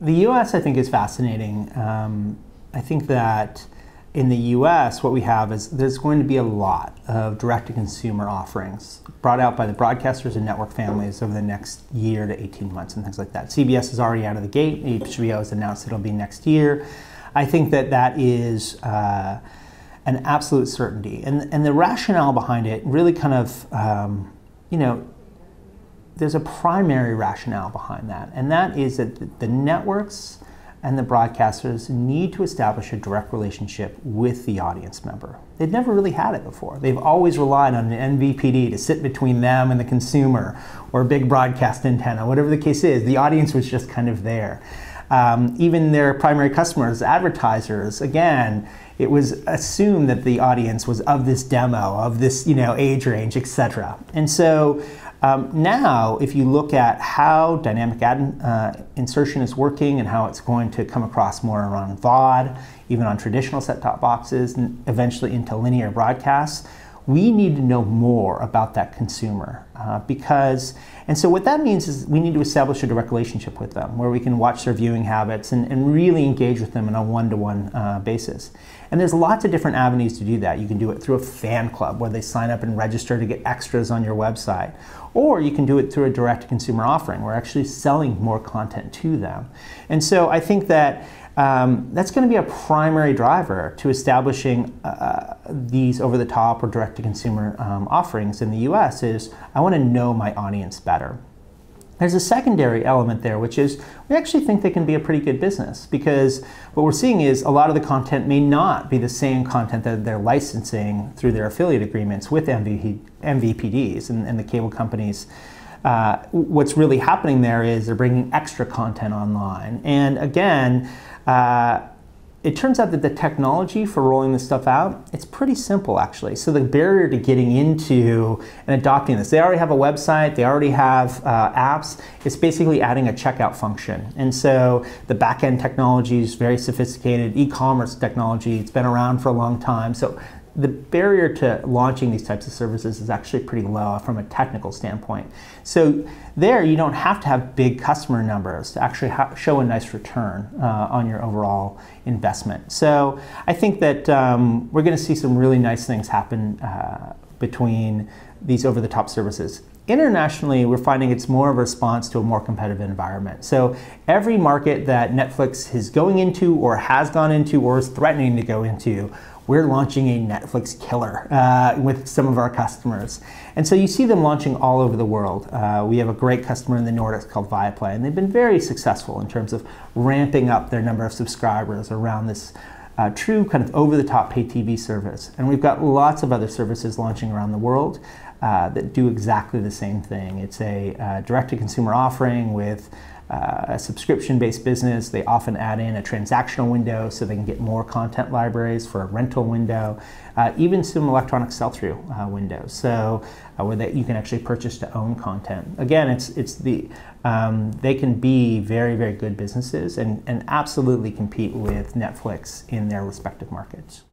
The US, I think, is fascinating. I think that in the US, what we have is there's going to be a lot of direct-to-consumer offerings brought out by the broadcasters and network families over the next year to 18 months and things like that. CBS is already out of the gate. HBO has announced it'll be next year. I think that that is an absolute certainty. And the rationale behind it really kind of, there's a primary rationale behind that, and that is that the networks and the broadcasters need to establish a direct relationship with the audience member. They've never really had it before. They've always relied on an MVPD to sit between them and the consumer, or a big broadcast antenna, whatever the case is. The audience was just kind of there. Even their primary customers, advertisers, again, it was assumed that the audience was of this demo, of this age range, etc. And so now, if you look at how dynamic ad insertion is working and how it's going to come across more around VOD, even on traditional set-top boxes, and eventually into linear broadcasts, we need to know more about that consumer and so what that means is we need to establish a direct relationship with them where we can watch their viewing habits and really engage with them on a one-to-one basis. And there's lots of different avenues to do that. You can do it through a fan club where they sign up and register to get extras on your website. Or you can do it through a direct-to-consumer offering. We're actually selling more content to them. And so I think that that's going to be a primary driver to establishing these over-the-top or direct-to-consumer offerings in the US is I want to know my audience better. There's a secondary element there, which is we actually think they can be a pretty good business because what we're seeing is a lot of the content may not be the same content that they're licensing through their affiliate agreements with MVPDs and the cable companies. What's really happening there is they're bringing extra content online. And again, it turns out that the technology for rolling this stuff out, it's pretty simple actually. So the barrier to getting into and adopting this, they already have a website, they already have apps, it's basically adding a checkout function. And so the back-end technology is very sophisticated, e-commerce technology, it's been around for a long time. So the barrier to launching these types of services is actually pretty low from a technical standpoint. So there you don't have to have big customer numbers to actually show a nice return on your overall investment. So I think that we're going to see some really nice things happen between these over-the-top services. Internationally, we're finding it's more of a response to a more competitive environment. So every market that Netflix is going into or has gone into or is threatening to go into, we're launching a Netflix killer with some of our customers. And so you see them launching all over the world. We have a great customer in the Nordics called Viaplay, and they've been very successful in terms of ramping up their number of subscribers around this true kind of over-the-top pay TV service. And we've got lots of other services launching around the world that do exactly the same thing. It's a direct-to-consumer offering with a subscription-based business. They often add in a transactional window so they can get more content libraries for a rental window, even some electronic sell-through windows, so where you can actually purchase to own content. Again, they can be very, very good businesses and absolutely compete with Netflix in their respective markets.